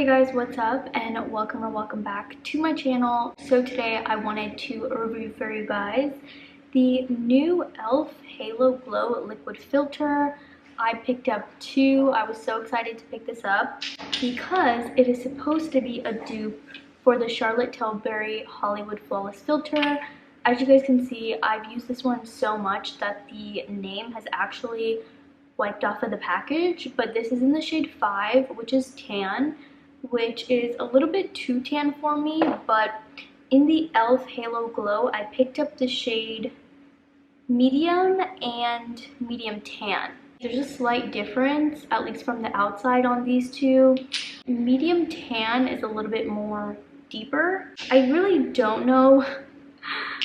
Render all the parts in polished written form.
Hey guys, what's up, and welcome back to my channel. So today I wanted to review for you guys the new e.l.f. Halo Glow liquid filter. I picked up two. I was so excited to pick this up because it is supposed to be a dupe for the Charlotte Tilbury Hollywood Flawless filter. As you guys can see, I've used this one so much that the name has actually wiped off of the package, but this is in the shade 5, which is tan, which is a little bit too tan for me. But in the e.l.f. Halo Glow, I picked up the shade medium and medium tan. There's a slight difference, at least from the outside, on these two. Medium tan is a little bit more deeper. I really don't know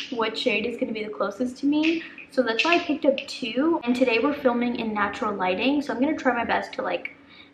what shade is going to be the closest to me, so that's why I picked up two. And today we're filming in natural lighting, so I'm going to try my best to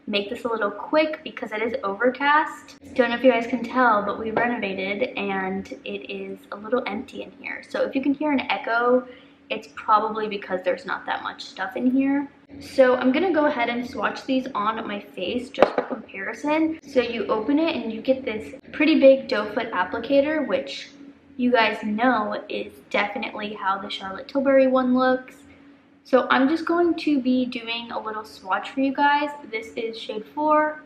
make this a little quick because it is overcast. Don't know if you guys can tell, but we renovated and it is a little empty in here. So if you can hear an echo, it's probably because there's not that much stuff in here. So I'm gonna go ahead and swatch these on my face just for comparison. So you open it and you get this pretty big doe foot applicator, which you guys know is definitely how the Charlotte Tilbury one looks. So I'm just going to be doing a little swatch for you guys. This is shade 4.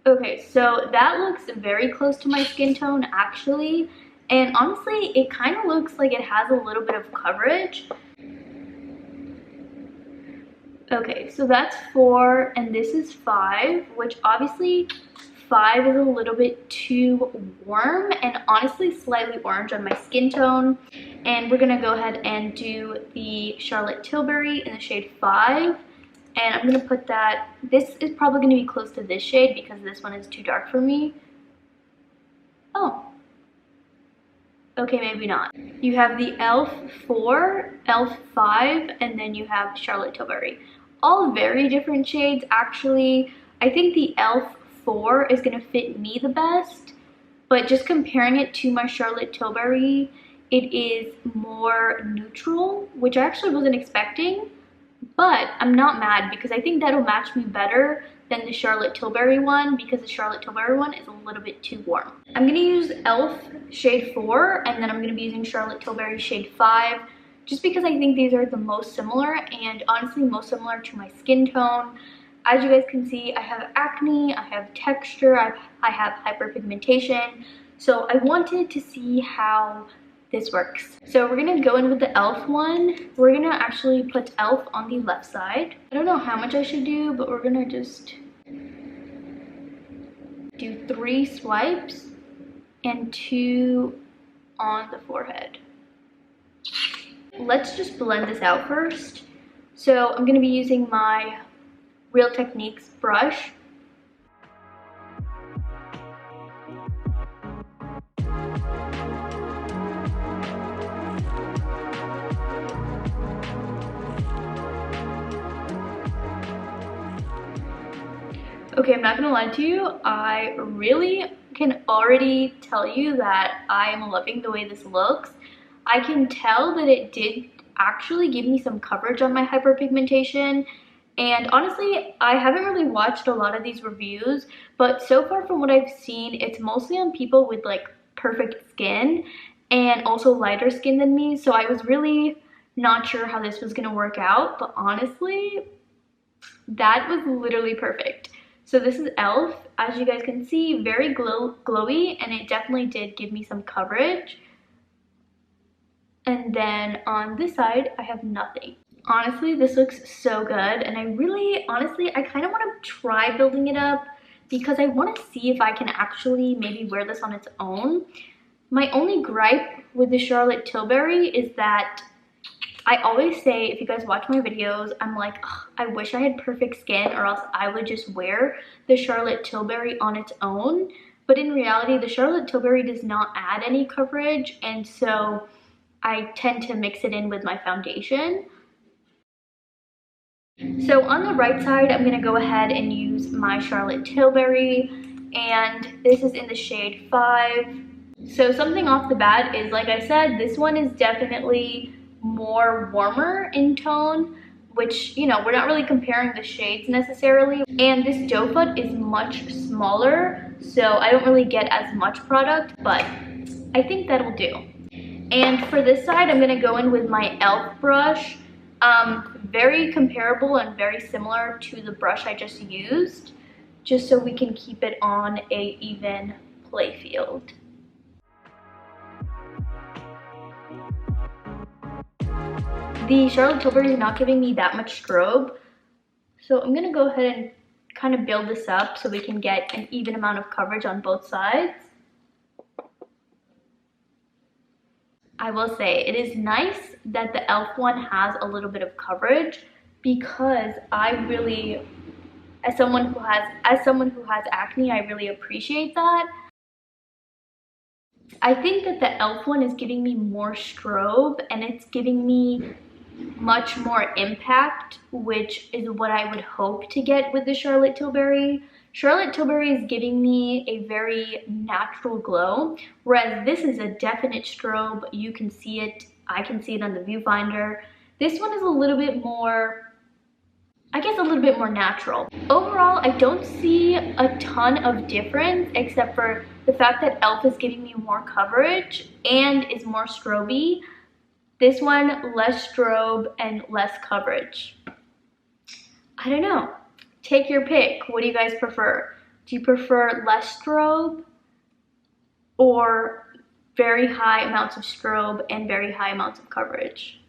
Okay, so that looks very close to my skin tone actually, and honestly it kind of looks like it has a little bit of coverage. Okay, so that's 4 and this is 5, which obviously 5 is a little bit too warm and honestly slightly orange on my skin tone. And we're gonna go ahead and do the Charlotte Tilbury in the shade 5. And I'm gonna put that, this is probably gonna be close to this shade because this one is too dark for me. Oh. Okay, maybe not. You have the e.l.f. 4, e.l.f. 5, and then you have Charlotte Tilbury. All very different shades actually. I think the e.l.f. 4 is gonna fit me the best, but just comparing it to my Charlotte Tilbury, it is more neutral, which I actually wasn't expecting. But I'm not mad because I think that'll match me better than the Charlotte Tilbury one because the Charlotte Tilbury one is a little bit too warm. I'm going to use e.l.f. shade 4 and then I'm going to be using Charlotte Tilbury shade 5 just because I think these are the most similar and honestly most similar to my skin tone. As you guys can see, I have acne, I have texture, I have hyperpigmentation. So I wanted to see how this works. So we're gonna go in with the e.l.f. one. We're gonna actually put e.l.f. on the left side. I don't know how much I should do, but we're gonna just do 3 swipes and 2 on the forehead. Let's just blend this out first. So I'm gonna be using my Real Techniques brush. Okay, I'm not gonna lie to you, I really can already tell you that I am loving the way this looks. I can tell that it did actually give me some coverage on my hyperpigmentation, and honestly, I haven't really watched a lot of these reviews, but so far from what I've seen, it's mostly on people with perfect skin and also lighter skin than me, so I was really not sure how this was gonna work out, but honestly, that was literally perfect. So this is e.l.f. As you guys can see, very glowy, and it definitely did give me some coverage. And then on this side, I have nothing. Honestly, this looks so good, and I kind of want to try building it up because I want to see if I can actually maybe wear this on its own. My only gripe with the Charlotte Tilbury is that I always say, if you guys watch my videos, I'm like, I wish I had perfect skin or else I would just wear the Charlotte Tilbury on its own. But in reality, the Charlotte Tilbury does not add any coverage, and so I tend to mix it in with my foundation. So on the right side, I'm gonna go ahead and use my Charlotte Tilbury, and this is in the shade 5. So something off the bat is, like I said, this one is definitely more warmer in tone which, you know, we're not really comparing the shades necessarily. And this doe foot is much smaller, so I don't really get as much product, but I think that'll do. And for this side, I'm gonna go in with my e.l.f. brush. Very comparable and very similar to the brush I just used, just so we can keep it on a even play field. The Charlotte Tilbury is not giving me that much strobe, so I'm gonna go ahead and kind of build this up so we can get an even amount of coverage on both sides. I will say it is nice that the e.l.f. one has a little bit of coverage, because I really, as someone who has acne, I really appreciate that. I think that the e.l.f. one is giving me more strobe and it's giving me much more impact, which is what I would hope to get with the Charlotte Tilbury. Charlotte Tilbury is giving me a very natural glow, whereas this is a definite strobe. You can see it, I can see it on the viewfinder. This one is a little bit more, I guess, a little bit more natural. Overall, I don't see a ton of difference except for the fact that e.l.f. is giving me more coverage and is more stroby. This one, less strobe and less coverage. I don't know. Take your pick. What do you guys prefer? Do you prefer less strobe or very high amounts of strobe and very high amounts of coverage?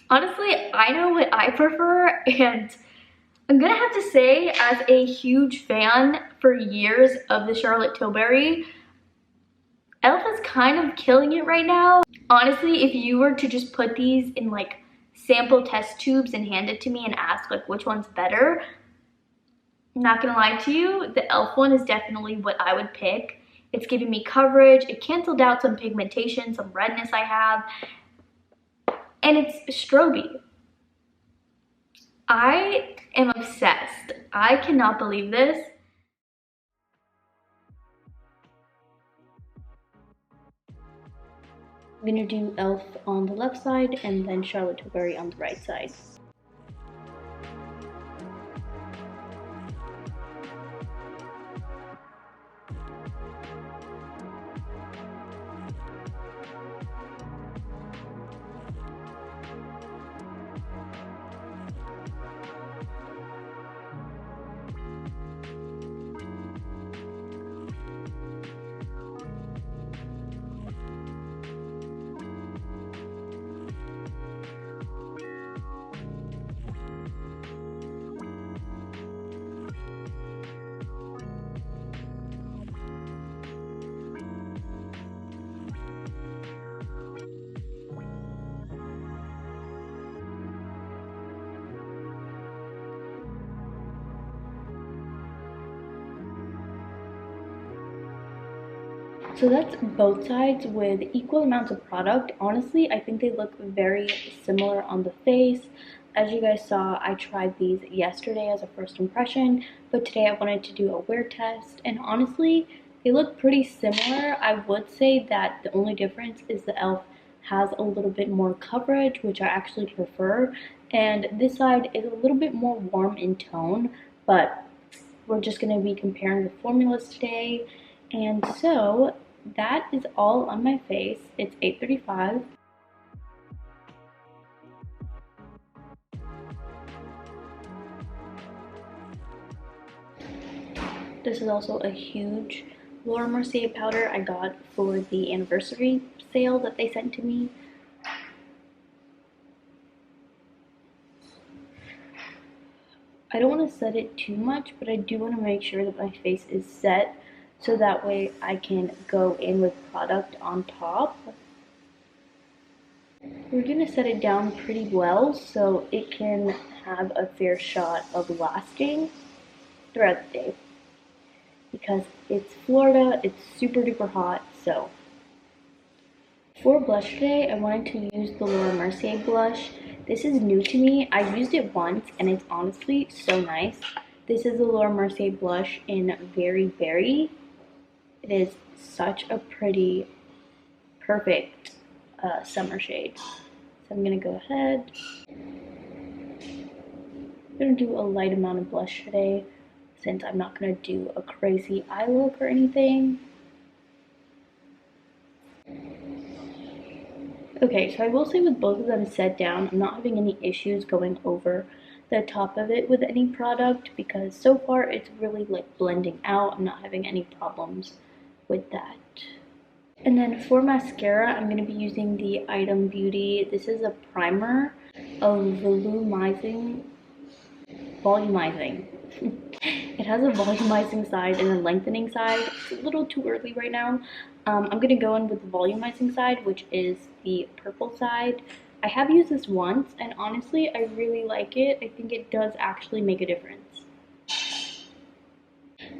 Honestly, I know what I prefer, and I'm gonna have to say, as a huge fan for years of the Charlotte Tilbury, e.l.f. is kind of killing it right now. Honestly, if you were to just put these in like sample test tubes and hand it to me and ask like which one's better, I'm not gonna lie to you, the e.l.f. one is definitely what I would pick. It's giving me coverage, it canceled out some pigmentation, some redness I have, and it's stroby. I am obsessed. I cannot believe this. I'm gonna do e.l.f. on the left side and then Charlotte Tilbury on the right side. So that's both sides with equal amounts of product. Honestly, I think they look very similar on the face. As you guys saw, I tried these yesterday as a first impression, but today I wanted to do a wear test, and honestly, they look pretty similar. I would say that the only difference is the e.l.f. has a little bit more coverage, which I actually prefer, and this side is a little bit more warm in tone, but we're just going to be comparing the formulas today. And so that is all on my face. It's 8:35. This is also a huge Laura Mercier powder I got for the anniversary sale that they sent to me. I don't want to set it too much, but I do want to make sure that my face is set, so that way I can go in with product on top. We're going to set it down pretty well so it can have a fair shot of lasting throughout the day. Because it's Florida, it's super duper hot, so. For blush today, I wanted to use the Laura Mercier blush. This is new to me. I used it once and it's honestly so nice. This is the Laura Mercier blush in Very Berry. It is such a pretty, perfect summer shade. So I'm gonna go ahead gonna do a light amount of blush today since I'm not gonna do a crazy eye look or anything. Okay, so I will say with both of them set down, I'm not having any issues going over the top of it with any product because so far it's really like blending out. I'm not having any problems with that. And then for mascara, I'm going to be using the Item Beauty. This is a primer, a volumizing. It has a volumizing side and a lengthening side. It's a little too early right now. I'm going to go in with the volumizing side, which is the purple side. I have used this once, and honestly, I really like it. I think it does actually make a difference.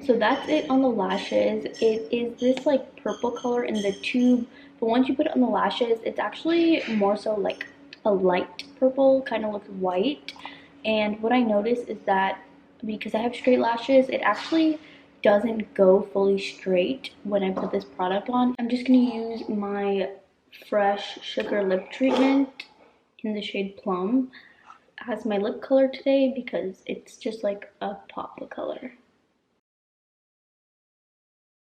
So that's it on the lashes. It is this like purple color in the tube, but once you put it on the lashes, it's actually more so like a light purple, kind of looks white. And what I noticed is that because I have straight lashes, it actually doesn't go fully straight when I put this product on. I'm just going to use my Fresh Sugar Lip Treatment in the shade Plum as my lip color today because it's just like a pop of color.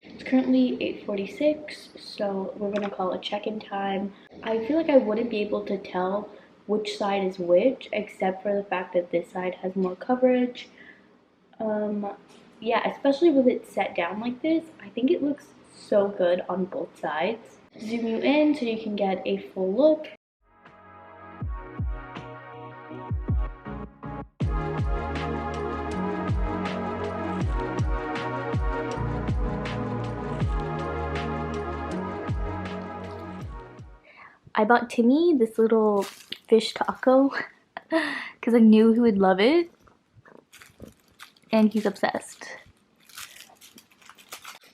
It's currently 8:46, so we're gonna call a check-in time. I feel like I wouldn't be able to tell which side is which, except for the fact that this side has more coverage. Yeah, especially with it set down like this, I think it looks so good on both sides. Zoom you in so you can get a full look. I bought Timmy this little fish taco because I knew he would love it, and he's obsessed.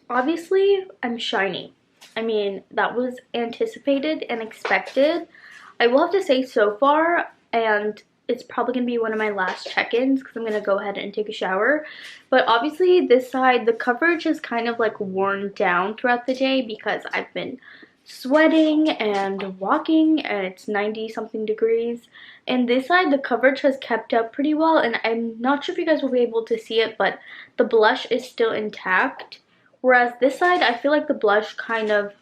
Obviously, I'm shiny. I mean, that was anticipated and expected. I will have to say so far, and it's probably going to be one of my last check-ins because I'm going to go ahead and take a shower. But obviously, this side, the coverage is kind of like worn down throughout the day because I've been sweating and walking, and it's 90-something degrees. And this side, the coverage has kept up pretty well, and I'm not sure if you guys will be able to see it, but the blush is still intact. Whereas this side, I feel like the blush kind of,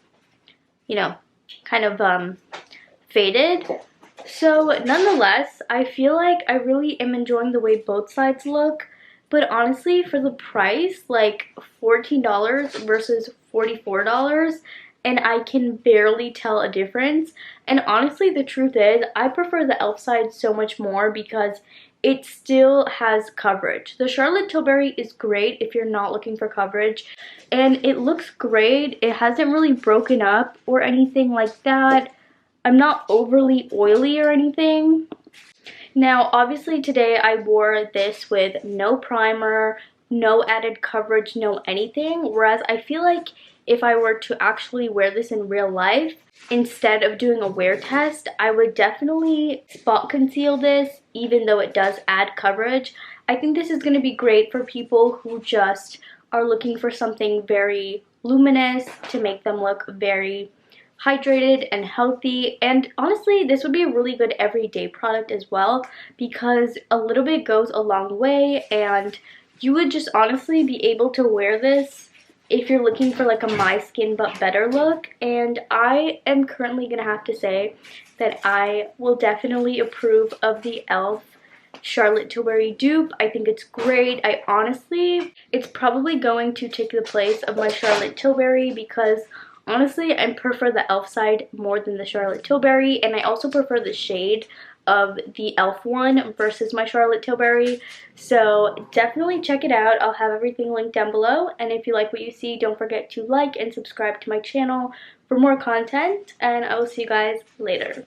faded. So nonetheless, I feel like I really am enjoying the way both sides look. But honestly, for the price, like $14 versus $44, and I can barely tell a difference. And honestly, the truth is, I prefer the e.l.f. side so much more because it still has coverage. The Charlotte Tilbury is great if you're not looking for coverage, and it looks great. It hasn't really broken up or anything like that. I'm not overly oily or anything. Now, obviously today I wore this with no primer, no added coverage, no anything, whereas I feel like if I were to actually wear this in real life, instead of doing a wear test, I would definitely spot conceal this, even though it does add coverage. I think this is going to be great for people who just are looking for something very luminous to make them look very hydrated and healthy. And honestly, this would be a really good everyday product as well because a little bit goes a long way, and you would just honestly be able to wear this if you're looking for like a my skin but better look. And I am currently gonna have to say that I will definitely approve of the e.l.f. Charlotte Tilbury dupe. I think it's great. It's probably going to take the place of my Charlotte Tilbury because honestly, I prefer the e.l.f. side more than the Charlotte Tilbury, and I also prefer the shade of the e.l.f. one versus my Charlotte Tilbury. So definitely check it out. I'll have everything linked down below, and if you like what you see, don't forget to like and subscribe to my channel for more content, and I will see you guys later.